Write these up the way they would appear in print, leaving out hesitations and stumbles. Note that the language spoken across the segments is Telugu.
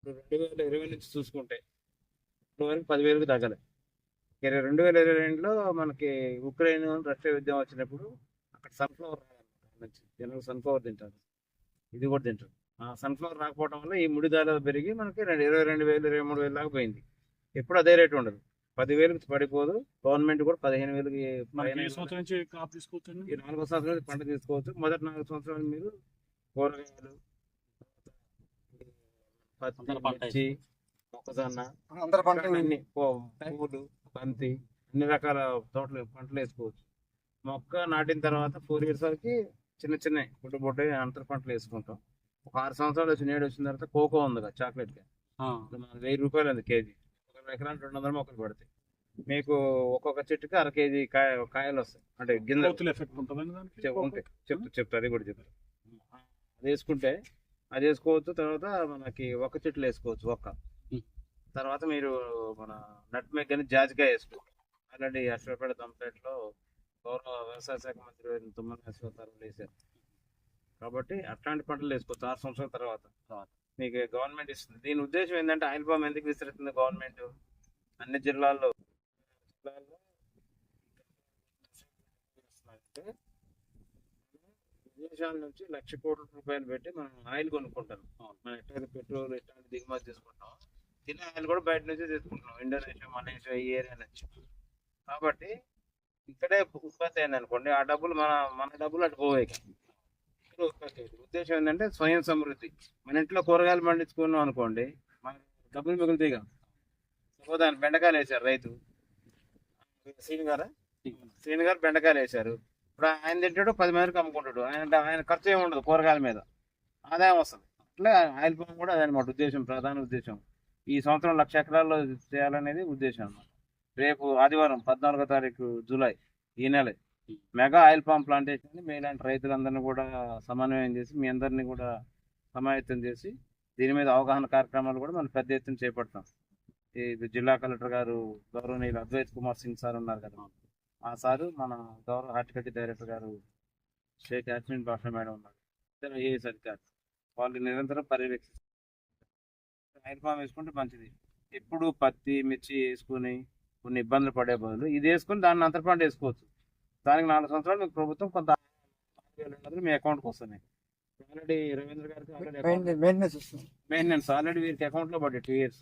ఇప్పుడు 2020 నుంచి చూసుకుంటే ఇప్పుడు వరకు 10,000కి తగ్గలే. 2022లో మనకి ఉక్రెయిన్ రష్యా యుద్ధం వచ్చినప్పుడు అక్కడ సన్ఫ్లవర్ నుంచి జనరల్ సన్ఫ్లవర్ తింటారు, ఇది కూడా తింటారు. ఆ సన్ఫ్లవర్ రాకపోవడం వల్ల ఈ ముడి ధర పెరిగి మనకి 22,000 23,000 దాకా పోయింది. ఎప్పుడు అదే రేటు ఉండదు, 10,000కి పడిపోదు. గవర్నమెంట్ కూడా 15,000కి పైన ఈ సంవత్సరం నుంచి క్రాప్ తీసుకోవచ్చు. ఈ 4వ సంవత్సరం నుంచి పంట తీసుకోవచ్చు. మొదటి 4 సంవత్సరాలు మీరు కూరగాయలు, పత్తి, మిర్చి, మొక్కజొన్న, అందరు పంటలు అన్ని పువ్వులు, బంతి, అన్ని రకాల తోటలు పంటలు వేసుకోవచ్చు. మొక్క నాటిన తర్వాత 4 years వరకు చిన్న చిన్న బుడ్డ బుడ్డ అంతర పంటలు వేసుకుంటాం. ఒక 6 సంవత్సరాలు వచ్చి నేడు వచ్చిన తర్వాత కోకో ఉంది కదా, చాక్లెట్ గా, మన 1000 రూపాయలు ఉంది కేజీ. ఒక ఎకరానికి 200 మొక్కలు పడతాయి. మీకు ఒక్కొక్క చెట్టుకి అర కేజీ కాయలు వస్తాయి, అంటే గింజలు ఎఫెక్ట్ ఉంటుంది ఉంటాయి. చెప్తా అది కూడా చెప్తా. అది వేసుకుంటే అది వేసుకోవచ్చు. తర్వాత మనకి ఒక్క చెట్లు వేసుకోవచ్చు. తర్వాత మీరు మన నట్మెగ్ కానీ జాజికాయ వేసుకోవచ్చు. ఆల్రెడీ అశ్వపేట దంపేటలో గౌరవ వ్యవసాయ శాఖ మంత్రి తుమ్మల నాగేశ్వరరావు వేశారు. కాబట్టి అట్లాంటి పంటలు వేసుకోవచ్చు 6 సంవత్సరాల తర్వాత మీకు గవర్నమెంట్ ఇస్తుంది. దీని ఉద్దేశం ఏంటంటే ఆయిల్ పామ్ ఎందుకు విస్తరిస్తుంది గవర్నమెంట్ అన్ని జిల్లాల్లో విదేశాల నుంచి 1,00,000 కోట్ల రూపాయలు పెట్టి మనం ఆయిల్ కొనుక్కుంటాం. మనం ఎట్లయితే పెట్రోల్ ఎట్లాంటి దిగుమతి చేసుకుంటాం, తినే ఆయిల్ కూడా బయట నుంచి తీసుకుంటున్నాం, ఇండోనేషియా, మలేషియా, ఈ ఏరియా నుంచి. కాబట్టి ఇక్కడే ఉత్పత్తి అయింది అనుకోండి, ఆ డబ్బులు మన డబ్బులు అటు పోవే. ఇక్కడ ఉత్పత్తి అయింది. ఉద్దేశం ఏంటంటే స్వయం సమృద్ధి. మన ఇంట్లో కూరగాయలు పండించుకున్నాం అనుకోండి, మన డబ్బులు మిగులుతాయి. దాని బెండకాయలు వేశారు రైతు శ్రీని గారు బెండకాయలు వేశారు. ఇప్పుడు ఆయన తింటాడు, 10 మందికి అమ్ముకుంటాడు. ఆయన ఖర్చు ఏమి ఉండదు, కూరగాయల మీద ఆదాయం వస్తుంది. అట్లా ఆయిల్ పామ్ కూడా అదనమాట ఉద్దేశం, ప్రధాన ఉద్దేశం. ఈ సంవత్సరం 1,00,000 ఎకరాల్లో చేయాలనేది ఉద్దేశం అన్నమాట. రేపు ఆదివారం 14వ తారీఖు జూలై ఈ నెల మెగా ఆయిల్ పామ్ ప్లాంటేషన్ మీలాంటి రైతులందరినీ కూడా సమన్వయం చేసి మీ అందరినీ కూడా సమాయత్తం చేసి దీని మీద అవగాహన కార్యక్రమాలు కూడా మనం పెద్ద ఎత్తున చేపడతాం. ఇది జిల్లా కలెక్టర్ గారు గౌరవనీయులు అద్వైత్ కుమార్ సింగ్ సార్ ఉన్నారు కదా, ఆ సారు మన గౌరవ హార్టికల్చర్ డైరెక్టర్ గారు షేక్ యాస్మిన్ బాషా మేడం ఉన్నారు. ఏఎస్ అధికారి వాళ్ళు నిరంతరం పర్యవేక్షిస్తారు. ఆయిల్ పామ్ వేసుకుంటే మంచిది. ఎప్పుడు పత్తి మిర్చి వేసుకుని కొన్ని ఇబ్బందులు పడే బదులు ఇది వేసుకుని దాన్ని అంతర పంట వేసుకోవచ్చు. దానికి 4 సంవత్సరాలు మీకు ప్రభుత్వం కొంత 4,000 మీ అకౌంట్కి వస్తున్నాయి. ఆల్రెడీ రవీంద్ర గారికి మెయింటెనెన్స్ ఆల్రెడీ వీరికి అకౌంట్లో పడ్డాయి 2 years.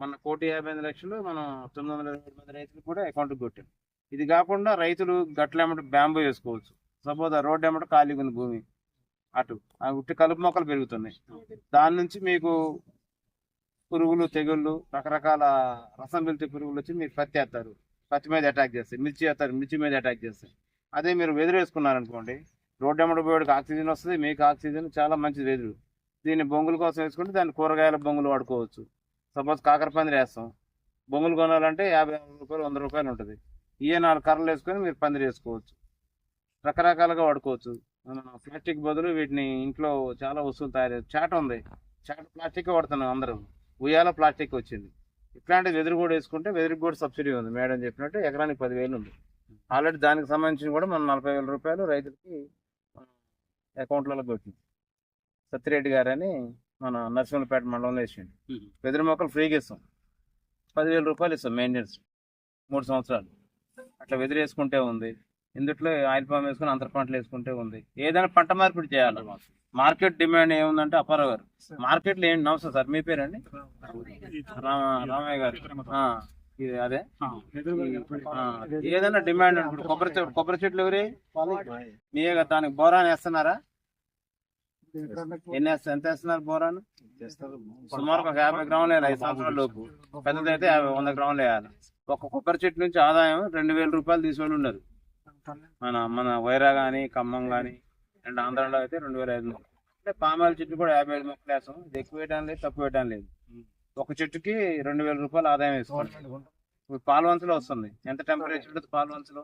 మన 1,50,00,000 మనం 927 మంది రైతులకు కూడా అకౌంట్కి కొట్టాం. ఇది కాకుండా రైతులు గట్లెమ్మట బ్యాంబూ వేసుకోవచ్చు. సపోజ్ ఆ రోడ్డు ఎమ్మట ఖాళీగా ఉంది భూమి, అటు ఆ ఉట్టి కలుపు మొక్కలు పెరుగుతున్నాయి. దాని నుంచి మీకు పురుగులు, తెగుళ్ళు, రకరకాల రసం పిలిచే పురుగులు వచ్చి మీరు పత్తి వేస్తారు, పత్తి మీద అటాక్ చేస్తాయి. మిర్చి వేస్తారు, మిర్చి మీద అటాక్ చేస్తాయి. అదే మీరు వెదురు వేసుకున్నారనుకోండి, రోడ్డు ఎమ్మట పోయేటికి ఆక్సిజన్ వస్తుంది, మీకు ఆక్సిజన్ చాలా మంచిది వెదురు. దీన్ని బొంగుల కోసం వేసుకుంటే దాన్ని కూరగాయల బొంగులు వాడుకోవచ్చు. సపోజ్ కాకర పందిరి వేస్తాం, బొంగులు కొనాలంటే 50 రూపాయలు 100 రూపాయలు ఉంటుంది. 4 కర్రలు వేసుకొని మీరు పందిరి వేసుకోవచ్చు. రకరకాలుగా వాడుకోవచ్చు. ప్లాస్టిక్ బదులు వీటిని ఇంట్లో చాలా వస్తువులు తయారు. చాట ఉంది, చాట ప్లాస్టిక్ వాడుతున్నాం అందరూ. ఉయ్యాల ప్లాస్టిక్ వచ్చింది. ఇట్లాంటి వెదురు కూడా వేసుకుంటే వెదురుకి కూడా సబ్సిడీ ఉంది. మేడం చెప్పినట్టు ఎకరానికి 10,000 ఉంది. ఆల్రెడీ దానికి సంబంధించి కూడా మనం 40,000 రూపాయలు రైతులకి అకౌంట్లలో పెట్టింది. సత్యరెడ్డి గారని మన నరసింహపేట మండలంలో వేసిండు. వెదురు మొక్కలు ఫ్రీగా ఇస్తాం, 10,000 రూపాయలు ఇస్తాం మెయింటెనెన్స్ 3 సంవత్సరాలు. అట్లా వెదురు వేసుకుంటే ఉంది. ఇందుట్లో ఆయిల్ పామ్ వేసుకుని అంతర పంటలు వేసుకుంటే ఉంది. ఏదైనా పంట మార్పిడి చేయాలి. మార్కెట్ డిమాండ్ ఏముందంటే అప్పారావు గారు మార్కెట్లో ఏంటి నమస్తే సార్, మీ పేరండి? రామయ్య గారు. ఇది అదే ఏదైనా డిమాండ్ కొబ్బరి చెట్లు ఎవరి మీరే కదా, దానికి బోరాన్ వేస్తున్నారా? ఎంత వేస్తున్నారు బోరాన్? సుమారు ఒక 50 గ్రాములు వేయాలి 5 సంవత్సరాల లోపు. పెద్దదైతే 100 గ్రాములు వేయాలి. ఒక కొబ్బరి చెట్టు నుంచి ఆదాయం 2,000 రూపాయలు తీసుకొని ఉన్నారు. మన వైరా కానీ ఖమ్మం కానీ అండ్ ఆంధ్రాలో అయితే 2,500. అంటే పామాయిల్ చెట్లు కూడా 55 మొక్కలు వేస్తాం. ఇది ఎక్కువ వేయడం లేదు, తక్కువ వేయడం లేదు. ఒక చెట్టుకి 2,000 రూపాయలు ఆదాయం వేసుకోండి. ఇప్పుడు పాల్వంచలో వస్తుంది. ఎంత టెంపరేచర్ ఉంటుంది పాల్వంచలో?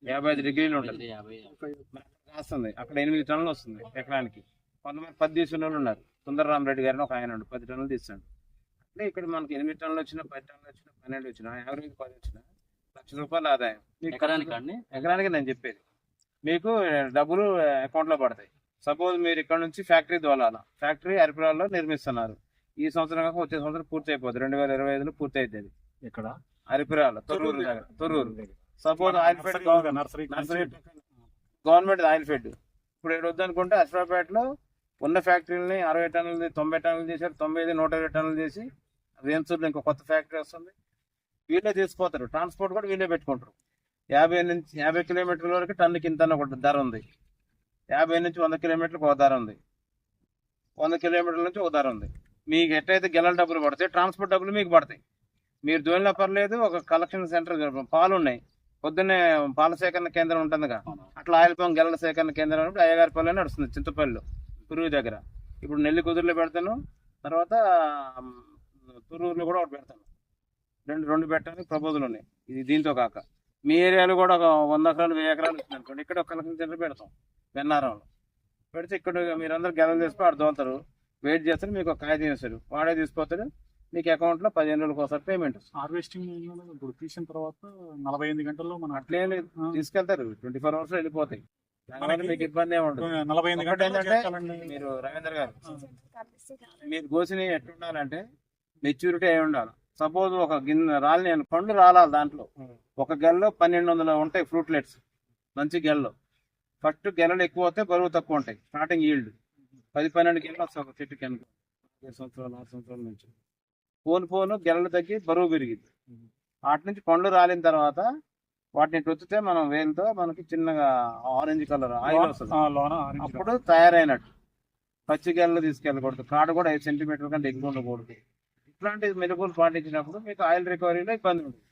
55 డిగ్రీలు ఉంటుంది. వస్తుంది అక్కడ 8 టన్నులు వస్తుంది ఎకరానికి. కొంతమంది 10 తీసుకున్న వాళ్ళు ఉన్నారు. సుందరరామరెడ్డి గారిని ఒక ఆయన 10 టన్నులు తీస్తాడు. అంటే ఇక్కడ మనకి 8 టన్నులు వచ్చినా, 10 టన్నులు వచ్చినా, 12 వచ్చినా, యావరేజ్ 10 వచ్చినా 1,00,000 రూపాయలు ఆదాయం ఎకరానికి. నేను చెప్పేది మీకు డబ్బులు అకౌంట్లో పడతాయి. సపోజ్ మీరు ఇక్కడ నుంచి ఫ్యాక్టరీ దోలాల, ఫ్యాక్టరీ అరిపురాల్లో నిర్మిస్తున్నారు. ఈ సంవత్సరం కాక వచ్చే సంవత్సరం పూర్తి అయిపోద్ది, 2025లో పూర్తి అవుతుంది. ఇక్కడ అరిపిరాల తొర్రూరు దగ్గర, Thorrur. Suppose oil fed nursery government oil fed ఇప్పుడు ఏడు వద్దనుకుంటే అశ్వాపేటలో ఉన్న ఫ్యాక్టరీలని 60 టన్నులు 90 టన్నులు చేశారు, 90 120 టన్నులు చేసి వేన్సూర్లో ఇంకో కొత్త ఫ్యాక్టరీ వస్తుంది. వీళ్ళే తీసుకుపోతారు, ట్రాన్స్పోర్ట్ కూడా వీళ్ళే పెట్టుకుంటారు. 50 కిలోమీటర్ల వరకు టన్నుకి ఇంత ఒక ధర ఉంది. 50 నుంచి 100 కిలోమీటర్లకు ఒక ధర ఉంది. 100 కిలోమీటర్ల నుంచి ఒక ధర ఉంది. మీకు ఎట్టయితే గెలల డబ్బులు పడతాయి, ట్రాన్స్పోర్ట్ డబ్బులు మీకు పడతాయి. మీరు దోనిలో పర్లేదు, ఒక కలెక్షన్ సెంటర్ పాలు ఉన్నాయి, పొద్దున్నే పాల సేకరణ కేంద్రం ఉంటుందిగా, అట్లా ఆయిల్ పంప్ గెలల సేకరణ కేంద్రం అన్నప్పుడు అయ్యగారిపల్లి నడుస్తుంది, చింతపల్లిలో పురుగు దగ్గర. ఇప్పుడు నెల్లి కుదురులో పెడతాను, తర్వాత తురూరులో కూడా ఒకటి పెడతాను. రెండు పెట్టడానికి ప్రపోజల్ ఉన్నాయి. ఇది దీంతో కాక మీ ఏరియాలో కూడా ఒక 100 ఎకరాలు 1000 ఎకరాలు వచ్చింది అనుకోండి, ఇక్కడ ఒక కలెక్షన్ సెంటర్ పెడతాం వెన్నారంలో. పెడితే ఇక్కడ మీరందరూ గెలలు తీసుకుని ఆడు దోలుతారు, వెయిట్ చేస్తారు, మీకు ఒక కాయ తీస్తారు, వాడే తీసుకుపోతారు. మీకు అకౌంట్లో 15 రోజులకు ఒకసారి పేమెంట్ వస్తుంది. హార్వెస్టింగ్ ఇప్పుడు తీసిన తర్వాత 48 గంటల్లో మనం అట్లేం లేదు, తీసుకెళ్తారు, 24 అవర్స్ వెళ్ళిపోతాయి. దానివల్ల మీకు ఇబ్బంది ఏమి ఉండదు. 48 ఒకటి గంటలు ఏంటంటే మీరు రవీంద్ర గారు, మీరు కోసినవి ఎట్లుండాలంటే మెచ్యూరిటీ అయి ఉండాలి. సపోజ్ ఒక గిన్నె రాలి పండ్లు రాలాలి, దాంట్లో ఒక గెల్లో 1200 ఉంటాయి ఫ్రూట్లెట్స్, మంచి గెల్లో. ఫస్ట్ గెలలు ఎక్కువ అవుతాయి, బరువు తక్కువ ఉంటాయి. స్టార్టింగ్ ఈల్డ్ 10-12 గెలలు వస్తాయి ఒక చెట్టుకి అనుకో. 5 సంవత్సరాలు 6 సంవత్సరాల నుంచి పోను గెలలు తగ్గి బరువు పెరిగింది. వాటి నుంచి పండ్లు రాలిన తర్వాత వాటిని రుచితే మనం వేలుతో మనకి చిన్నగా ఆరెంజ్ కలర్ ఆయిల్ వస్తుంది, అప్పుడు తయారైనట్టు. పచ్చి గెలలు తీసుకెళ్ళకూడదు, కాడ కూడా 5 సెంటీమీటర్ల కంటే ఎక్కువ ఉండకూడదు. ఇట్లాంటి మెరుగులు పాటించినప్పుడు మీకు ఆయిల్ రికవరీలో ఇబ్బంది ఉంటుంది.